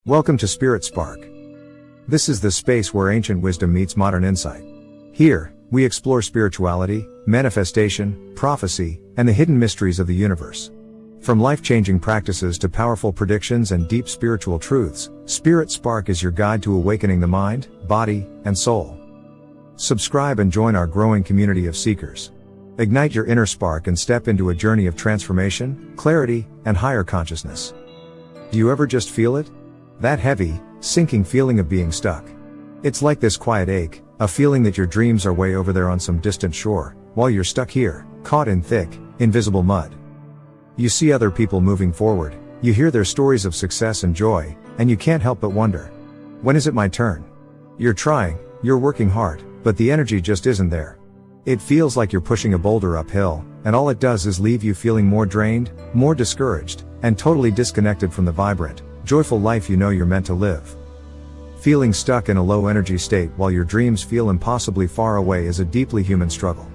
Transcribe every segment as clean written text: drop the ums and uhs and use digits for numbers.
Welcome to Spirit Spark. This is the space where ancient wisdom meets modern insight. Here, we explore spirituality, manifestation, prophecy, and the hidden mysteries of the universe. From life-changing practices to powerful predictions and deep spiritual truths, Spirit Spark is your guide to awakening the mind, body, and soul. Subscribe and join our growing community of seekers. Ignite your inner spark and step into a journey of transformation, clarity, and higher consciousness. Do you ever just feel it? That heavy, sinking feeling of being stuck. It's like this quiet ache, a feeling that your dreams are way over there on some distant shore, while you're stuck here, caught in thick, invisible mud. You see other people moving forward, you hear their stories of success and joy, and you can't help but wonder, when is it my turn? You're trying, you're working hard, but the energy just isn't there. It feels like you're pushing a boulder uphill, and all it does is leave you feeling more drained, more discouraged, and totally disconnected from the vibrant, joyful life you know you're meant to live. Feeling stuck in a low-energy state while your dreams feel impossibly far away is a deeply human struggle.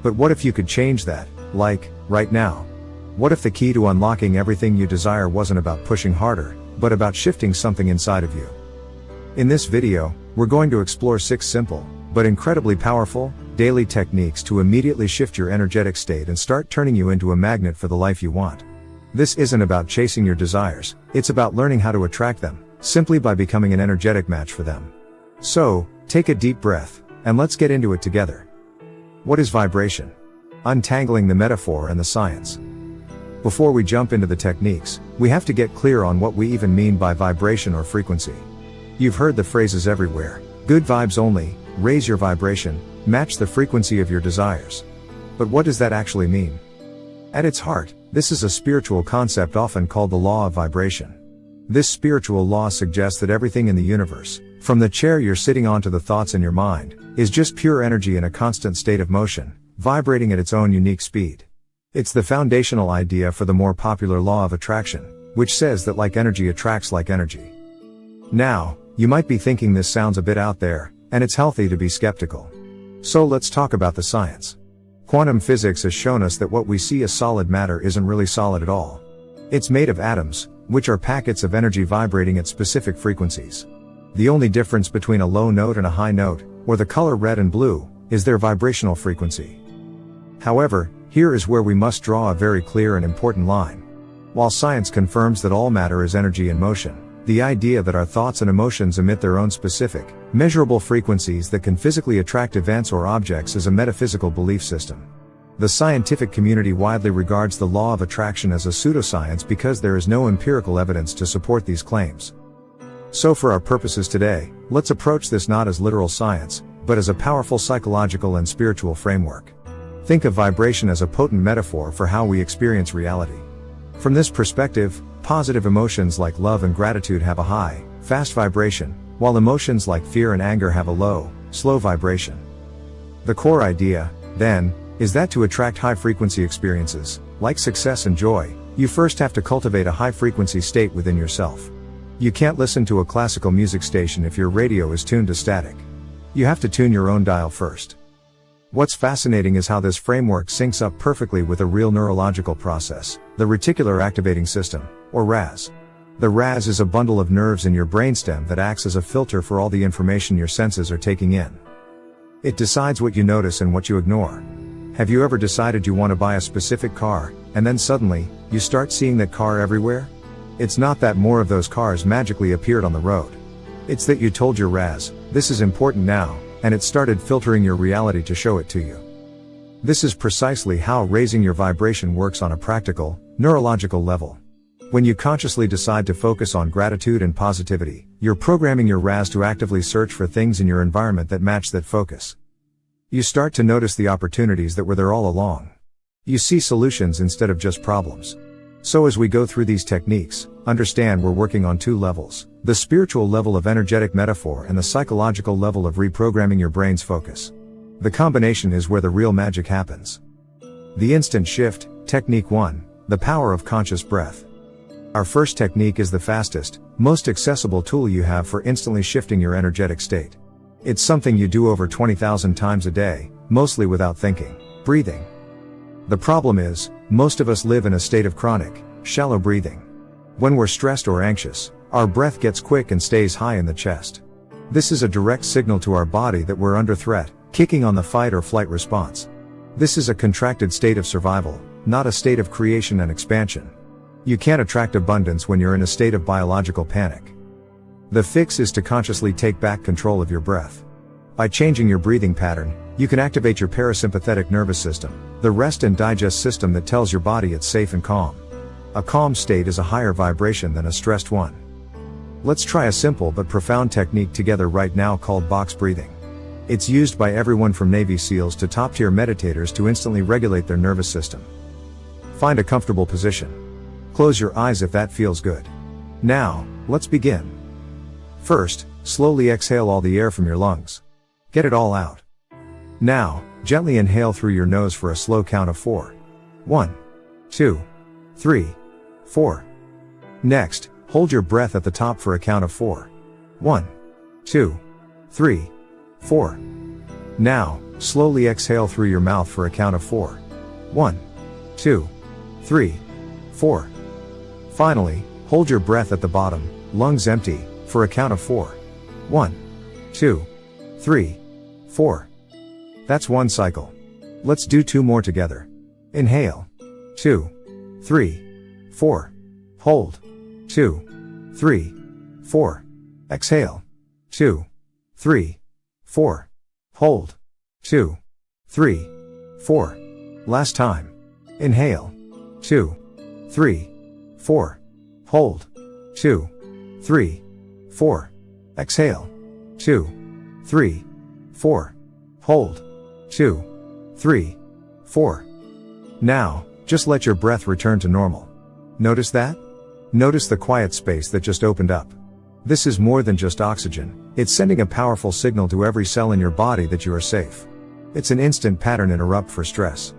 But what if you could change that, like, right now? What if the key to unlocking everything you desire wasn't about pushing harder, but about shifting something inside of you? In this video, we're going to explore 6 simple, but incredibly powerful, daily techniques to immediately shift your energetic state and start turning you into a magnet for the life you want. This isn't about chasing your desires, it's about learning how to attract them, simply by becoming an energetic match for them. So, take a deep breath, and let's get into it together. What is vibration? Untangling the metaphor and the science. Before we jump into the techniques, we have to get clear on what we even mean by vibration or frequency. You've heard the phrases everywhere: good vibes only, raise your vibration, match the frequency of your desires. But what does that actually mean? At its heart, this is a spiritual concept often called the law of vibration. This spiritual law suggests that everything in the universe, from the chair you're sitting on to the thoughts in your mind, is just pure energy in a constant state of motion, vibrating at its own unique speed. It's the foundational idea for the more popular law of attraction, which says that like energy attracts like energy. Now, you might be thinking this sounds a bit out there, and it's healthy to be skeptical. So let's talk about the science. Quantum physics has shown us that what we see as solid matter isn't really solid at all. It's made of atoms, which are packets of energy vibrating at specific frequencies. The only difference between a low note and a high note, or the color red and blue, is their vibrational frequency. However, here is where we must draw a very clear and important line. While science confirms that all matter is energy in motion, the idea that our thoughts and emotions emit their own specific, measurable frequencies that can physically attract events or objects is a metaphysical belief system. The scientific community widely regards the law of attraction as a pseudoscience because there is no empirical evidence to support these claims. So for our purposes today, let's approach this not as literal science, but as a powerful psychological and spiritual framework. Think of vibration as a potent metaphor for how we experience reality. From this perspective, positive emotions like love and gratitude have a high, fast vibration, while emotions like fear and anger have a low, slow vibration. The core idea, then, is that to attract high-frequency experiences, like success and joy, you first have to cultivate a high-frequency state within yourself. You can't listen to a classical music station if your radio is tuned to static. You have to tune your own dial first. What's fascinating is how this framework syncs up perfectly with a real neurological process, the reticular activating system, or RAS. The RAS is a bundle of nerves in your brainstem that acts as a filter for all the information your senses are taking in. It decides what you notice and what you ignore. Have you ever decided you want to buy a specific car, and then suddenly, you start seeing that car everywhere? It's not that more of those cars magically appeared on the road. It's that you told your RAS, this is important now, and it started filtering your reality to show it to you. This is precisely how raising your vibration works on a practical, neurological level. When you consciously decide to focus on gratitude and positivity, you're programming your RAS to actively search for things in your environment that match that focus. You start to notice the opportunities that were there all along. You see solutions instead of just problems. So as we go through these techniques, understand we're working on 2 levels, the spiritual level of energetic metaphor and the psychological level of reprogramming your brain's focus. The combination is where the real magic happens. The instant shift, technique 1, the power of conscious breath. Our first technique is the fastest, most accessible tool you have for instantly shifting your energetic state. It's something you do over 20,000 times a day, mostly without thinking: breathing. The problem is, most of us live in a state of chronic, shallow breathing. When we're stressed or anxious, Our breath gets quick and stays high in the chest. This is a direct signal to our body that we're under threat, kicking on the fight or flight response. This is a contracted state of survival, not a state of creation and expansion. You can't attract abundance when you're in a state of biological panic. The fix is to consciously take back control of your breath. By changing your breathing pattern, you can activate your parasympathetic nervous system, the rest and digest system that tells your body it's safe and calm. A calm state is a higher vibration than a stressed one. Let's try a simple but profound technique together right now called box breathing. It's used by everyone from Navy SEALs to top-tier meditators to instantly regulate their nervous system. Find a comfortable position. Close your eyes if that feels good. Now, let's begin. First, slowly exhale all the air from your lungs. Get it all out. Now, gently inhale through your nose for a slow count of 4. 1, 2, 3, 4. Next, hold your breath at the top for a count of 4. 1, 2, 3, 4. Now, slowly exhale through your mouth for a count of 4. 1, 2, 3, 4. Finally, hold your breath at the bottom, lungs empty, for a count of 4. 1, 2, 3, 4. That's one cycle. Let's do 2 more together. Inhale. 2, 3, 4. Hold. 2, 3, 4. Exhale. 2, 3, 4. Hold. 2, 3, 4. Last time. Inhale. 2, 3, 4. Hold. 2, 3, 4. Exhale. 2, 3, 4. Hold. 2, 3, 4. Now, just let your breath return to normal. Notice that? Notice the quiet space that just opened up. This is more than just oxygen, it's sending a powerful signal to every cell in your body that you are safe. It's an instant pattern interrupt for stress.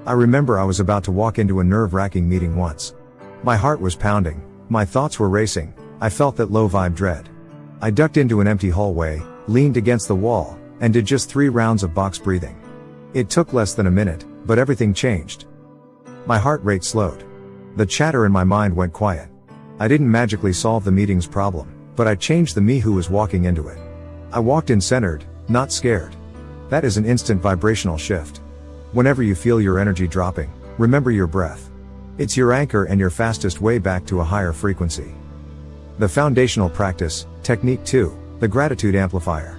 I remember I was about to walk into a nerve-wracking meeting once. My heart was pounding, my thoughts were racing, I felt that low vibe dread. I ducked into an empty hallway, leaned against the wall, and did just 3 rounds of box breathing. It took less than a minute, but everything changed. My heart rate slowed. The chatter in my mind went quiet. I didn't magically solve the meeting's problem, but I changed the me who was walking into it. I walked in centered, not scared. That is an instant vibrational shift. Whenever you feel your energy dropping, remember your breath. It's your anchor and your fastest way back to a higher frequency. The foundational practice, technique 2, the gratitude amplifier.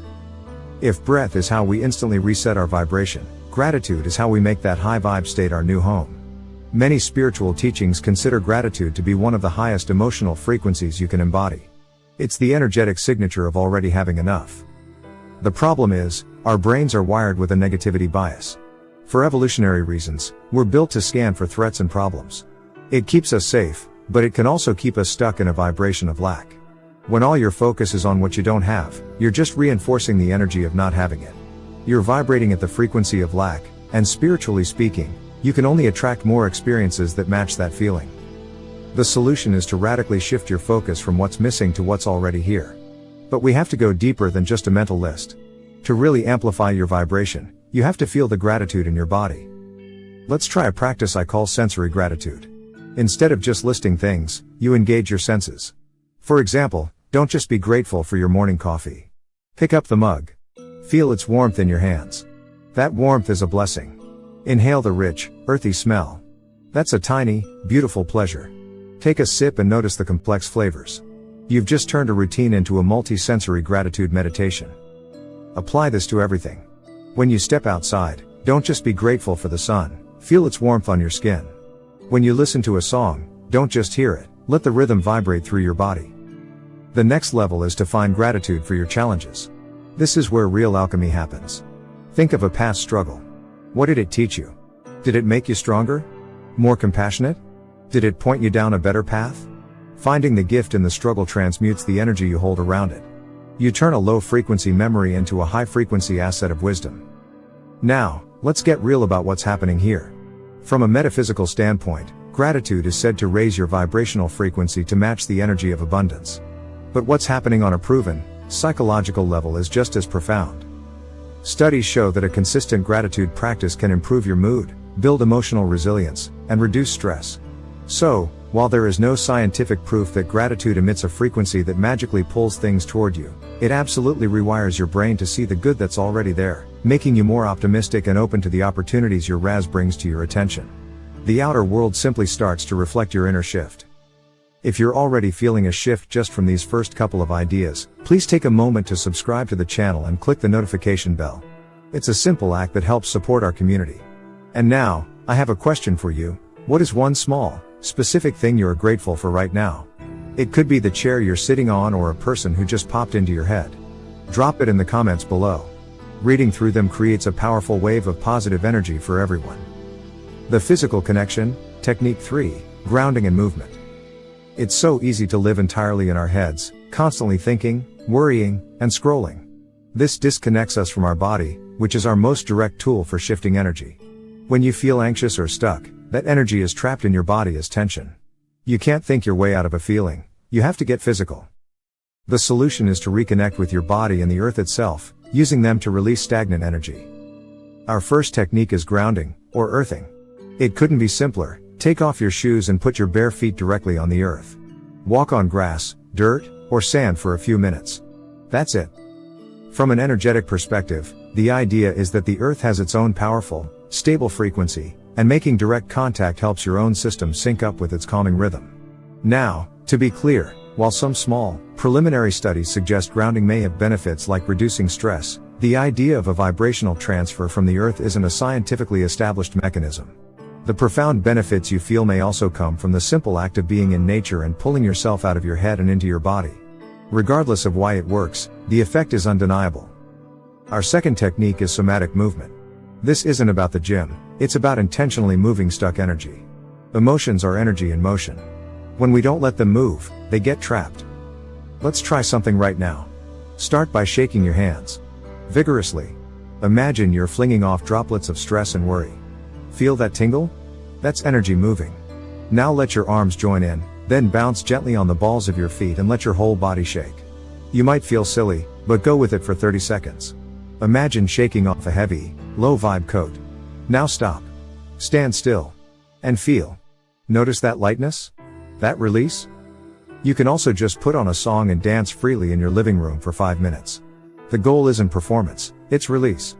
If breath is how we instantly reset our vibration, gratitude is how we make that high vibe state our new home. Many spiritual teachings consider gratitude to be one of the highest emotional frequencies you can embody. It's the energetic signature of already having enough. The problem is, our brains are wired with a negativity bias. For evolutionary reasons, we're built to scan for threats and problems. It keeps us safe, but it can also keep us stuck in a vibration of lack. When all your focus is on what you don't have, you're just reinforcing the energy of not having it. You're vibrating at the frequency of lack, and spiritually speaking, you can only attract more experiences that match that feeling. The solution is to radically shift your focus from what's missing to what's already here. But we have to go deeper than just a mental list. To really amplify your vibration, you have to feel the gratitude in your body. Let's try a practice I call sensory gratitude. Instead of just listing things, you engage your senses. For example, don't just be grateful for your morning coffee. Pick up the mug. Feel its warmth in your hands. That warmth is a blessing. Inhale the rich, earthy smell. That's a tiny, beautiful pleasure. Take a sip and notice the complex flavors. You've just turned a routine into a multi-sensory gratitude meditation. Apply this to everything. When you step outside, don't just be grateful for the sun, feel its warmth on your skin. When you listen to a song, don't just hear it, let the rhythm vibrate through your body. The next level is to find gratitude for your challenges. This is where real alchemy happens. Think of a past struggle. What did it teach you? Did it make you stronger? More compassionate? Did it point you down a better path? Finding the gift in the struggle transmutes the energy you hold around it. You turn a low-frequency memory into a high-frequency asset of wisdom. Now, let's get real about what's happening here. From a metaphysical standpoint, gratitude is said to raise your vibrational frequency to match the energy of abundance. But what's happening on a proven, psychological level is just as profound. Studies show that a consistent gratitude practice can improve your mood, build emotional resilience, and reduce stress. So, While there is no scientific proof that gratitude emits a frequency that magically pulls things toward you, it absolutely rewires your brain to see the good that's already there, making you more optimistic and open to the opportunities your Raz brings to your attention. The outer world simply starts to reflect your inner shift. If you're already feeling a shift just from these first couple of ideas, please take a moment to subscribe to the channel and click the notification bell. It's a simple act that helps support our community. And now, I have a question for you. What is one small, specific thing you're grateful for right now? It could be the chair you're sitting on or a person who just popped into your head. Drop it in the comments below. Reading through them creates a powerful wave of positive energy for everyone. The physical connection, technique 3, grounding and movement. It's so easy to live entirely in our heads, constantly thinking, worrying, and scrolling. This disconnects us from our body, which is our most direct tool for shifting energy. When you feel anxious or stuck, that energy is trapped in your body as tension. You can't think your way out of a feeling, you have to get physical. The solution is to reconnect with your body and the earth itself, using them to release stagnant energy. Our first technique is grounding, or earthing. It couldn't be simpler. Take off your shoes and put your bare feet directly on the earth. Walk on grass, dirt, or sand for a few minutes. That's it. From an energetic perspective, the idea is that the earth has its own powerful, stable frequency, and making direct contact helps your own system sync up with its calming rhythm. Now, to be clear, while some small, preliminary studies suggest grounding may have benefits like reducing stress, the idea of a vibrational transfer from the earth isn't a scientifically established mechanism. The profound benefits you feel may also come from the simple act of being in nature and pulling yourself out of your head and into your body. Regardless of why it works, the effect is undeniable. Our second technique is somatic movement. This isn't about the gym, it's about intentionally moving stuck energy. Emotions are energy in motion. When we don't let them move, they get trapped. Let's try something right now. Start by shaking your hands vigorously. Imagine you're flinging off droplets of stress and worry. Feel that tingle? That's energy moving. Now let your arms join in, then bounce gently on the balls of your feet and let your whole body shake. You might feel silly, but go with it for 30 seconds. Imagine shaking off a heavy, low-vibe coat. Now stop. Stand still. And feel. Notice that lightness? That release? You can also just put on a song and dance freely in your living room for 5 minutes. The goal isn't performance, it's release.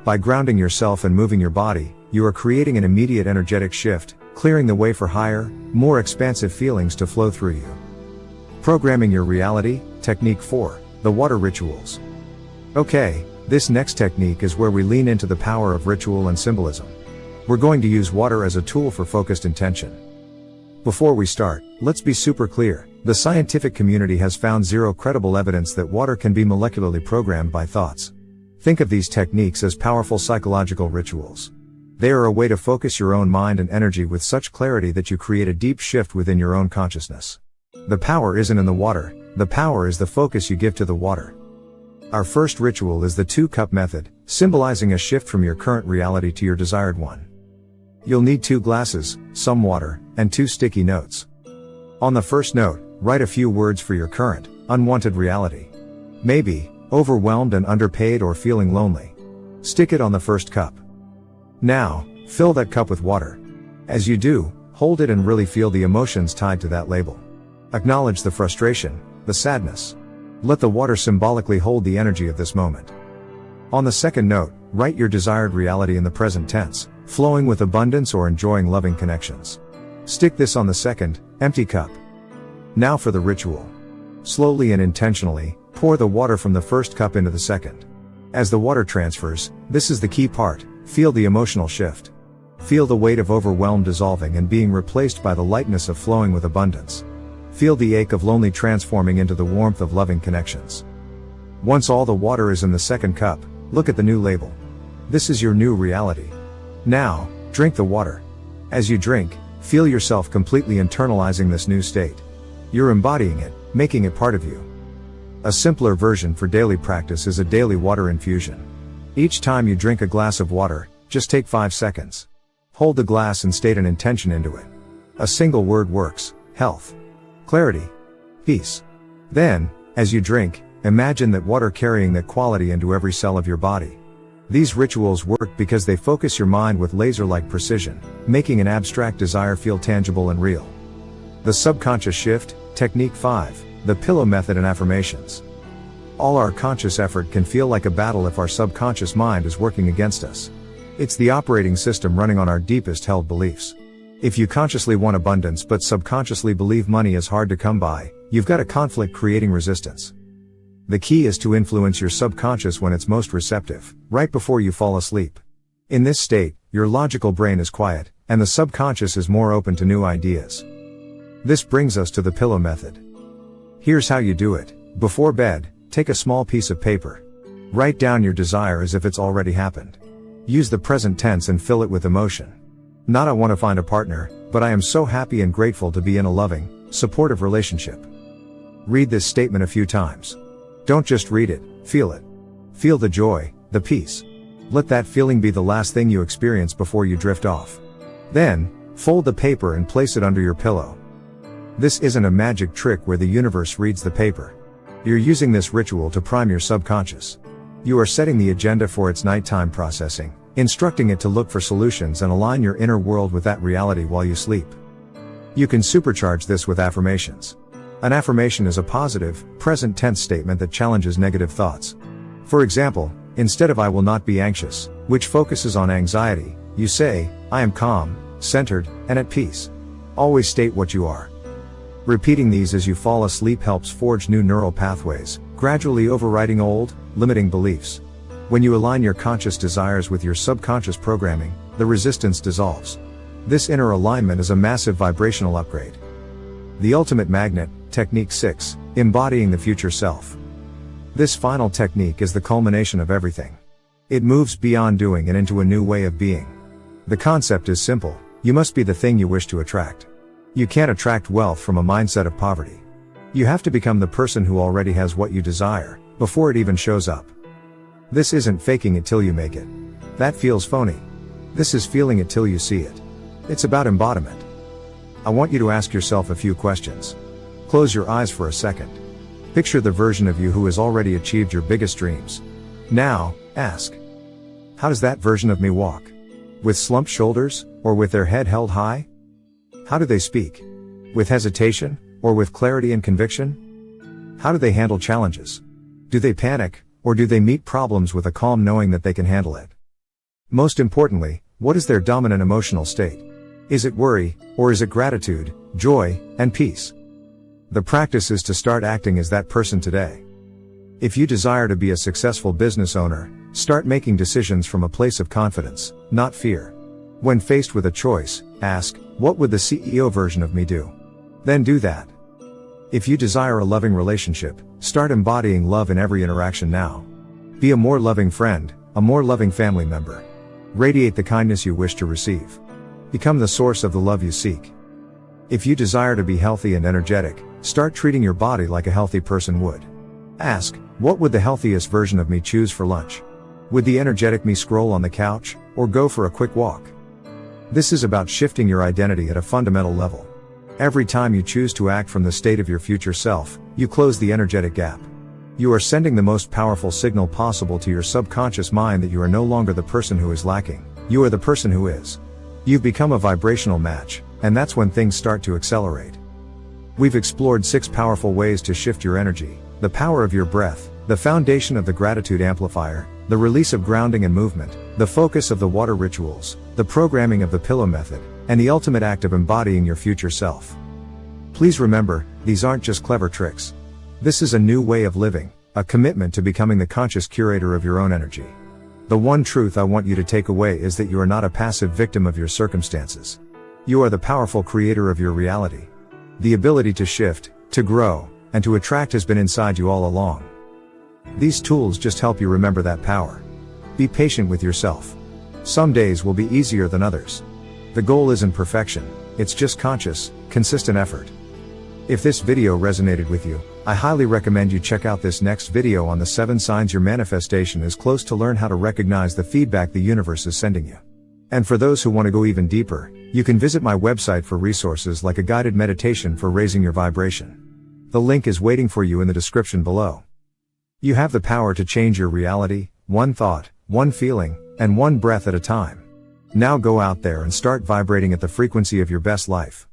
By grounding yourself and moving your body, you are creating an immediate energetic shift, clearing the way for higher, more expansive feelings to flow through you. Programming your reality, technique 4, the water rituals. Okay, this next technique is where we lean into the power of ritual and symbolism. We're going to use water as a tool for focused intention. Before we start, let's be super clear. The scientific community has found zero credible evidence that water can be molecularly programmed by thoughts. Think of these techniques as powerful psychological rituals. They are a way to focus your own mind and energy with such clarity that you create a deep shift within your own consciousness. The power isn't in the water, the power is the focus you give to the water. Our first ritual is the 2-cup method, symbolizing a shift from your current reality to your desired one. You'll need 2 glasses, some water, and 2 sticky notes. On the first note, write a few words for your current, unwanted reality. Maybe, overwhelmed and underpaid or feeling lonely. Stick it on the first cup. Now, fill that cup with water. As you do, hold it and really feel the emotions tied to that label. Acknowledge the frustration, the sadness. Let the water symbolically hold the energy of this moment. On the second note, write your desired reality in the present tense, flowing with abundance or enjoying loving connections. Stick this on the second, empty cup. Now for the ritual. Slowly and intentionally, pour the water from the first cup into the second. As the water transfers, this is the key part, feel the emotional shift. Feel the weight of overwhelm dissolving and being replaced by the lightness of flowing with abundance. Feel the ache of lonely transforming into the warmth of loving connections. Once all the water is in the second cup, look at the new label. This is your new reality. Now, drink the water. As you drink, feel yourself completely internalizing this new state. You're embodying it, making it part of you. A simpler version for daily practice is a daily water infusion. Each time you drink a glass of water, just take 5 seconds. Hold the glass and state an intention into it. A single word works: health, clarity, peace. Then, as you drink, imagine that water carrying that quality into every cell of your body. These rituals work because they focus your mind with laser-like precision, making an abstract desire feel tangible and real. The subconscious shift, technique 5, the pillow method and affirmations. All our conscious effort can feel like a battle if our subconscious mind is working against us. It's the operating system running on our deepest held beliefs. If you consciously want abundance but subconsciously believe money is hard to come by, you've got a conflict creating resistance. The key is to influence your subconscious when it's most receptive, right before you fall asleep. In this state, your logical brain is quiet, and the subconscious is more open to new ideas. This brings us to the pillow method. Here's how you do it. Before bed, take a small piece of paper. Write down your desire as if it's already happened. Use the present tense and fill it with emotion. Not I want to find a partner, but I am so happy and grateful to be in a loving, supportive relationship. Read this statement a few times. Don't just read it, feel it. Feel the joy, the peace. Let that feeling be the last thing you experience before you drift off. Then, fold the paper and place it under your pillow. This isn't a magic trick where the universe reads the paper. You're using this ritual to prime your subconscious. You are setting the agenda for its nighttime processing, instructing it to look for solutions and align your inner world with that reality while you sleep. You can supercharge this with affirmations. An affirmation is a positive, present tense statement that challenges negative thoughts. For example, instead of I will not be anxious, which focuses on anxiety, you say, I am calm, centered, and at peace. Always state what you are. Repeating these as you fall asleep helps forge new neural pathways, gradually overriding old, limiting beliefs. When you align your conscious desires with your subconscious programming, the resistance dissolves. This inner alignment is a massive vibrational upgrade. The ultimate magnet, technique 6, embodying the future self. This final technique is the culmination of everything. It moves beyond doing and into a new way of being. The concept is simple: you must be the thing you wish to attract. You can't attract wealth from a mindset of poverty. You have to become the person who already has what you desire, before it even shows up. This isn't faking it till you make it. That feels phony. This is feeling it till you see it. It's about embodiment. I want you to ask yourself a few questions. Close your eyes for a second. Picture the version of you who has already achieved your biggest dreams. Now, ask, how does that version of me walk? With slumped shoulders, or with their head held high? How do they speak? With hesitation, or with clarity and conviction? How do they handle challenges? Do they panic, or do they meet problems with a calm knowing that they can handle it? Most importantly, what is their dominant emotional state? Is it worry, or is it gratitude, joy, and peace? The practice is to start acting as that person today. If you desire to be a successful business owner, start making decisions from a place of confidence, not fear. When faced with a choice, ask, what would the CEO version of me do? Then do that. If you desire a loving relationship, start embodying love in every interaction now. Be a more loving friend, a more loving family member. Radiate the kindness you wish to receive. Become the source of the love you seek. If you desire to be healthy and energetic, start treating your body like a healthy person would. Ask, what would the healthiest version of me choose for lunch? Would the energetic me scroll on the couch, or go for a quick walk? This is about shifting your identity at a fundamental level. Every time you choose to act from the state of your future self, you close the energetic gap. You are sending the most powerful signal possible to your subconscious mind that you are no longer the person who is lacking, you are the person who is. You've become a vibrational match, and that's when things start to accelerate. We've explored 6 powerful ways to shift your energy: the power of your breath, the foundation of the gratitude amplifier, the release of grounding and movement, the focus of the water rituals, the programming of the pillow method, and the ultimate act of embodying your future self. Please remember, these aren't just clever tricks. This is a new way of living, a commitment to becoming the conscious curator of your own energy. The one truth I want you to take away is that you are not a passive victim of your circumstances. You are the powerful creator of your reality. The ability to shift, to grow, and to attract has been inside you all along. These tools just help you remember that power. Be patient with yourself. Some days will be easier than others. The goal isn't perfection, it's just conscious, consistent effort. If this video resonated with you, I highly recommend you check out this next video on the 7 signs your manifestation is close to learn how to recognize the feedback the universe is sending you. And for those who want to go even deeper, you can visit my website for resources like a guided meditation for raising your vibration. The link is waiting for you in the description below. You have the power to change your reality, one thought, one feeling, and one breath at a time. Now go out there and start vibrating at the frequency of your best life.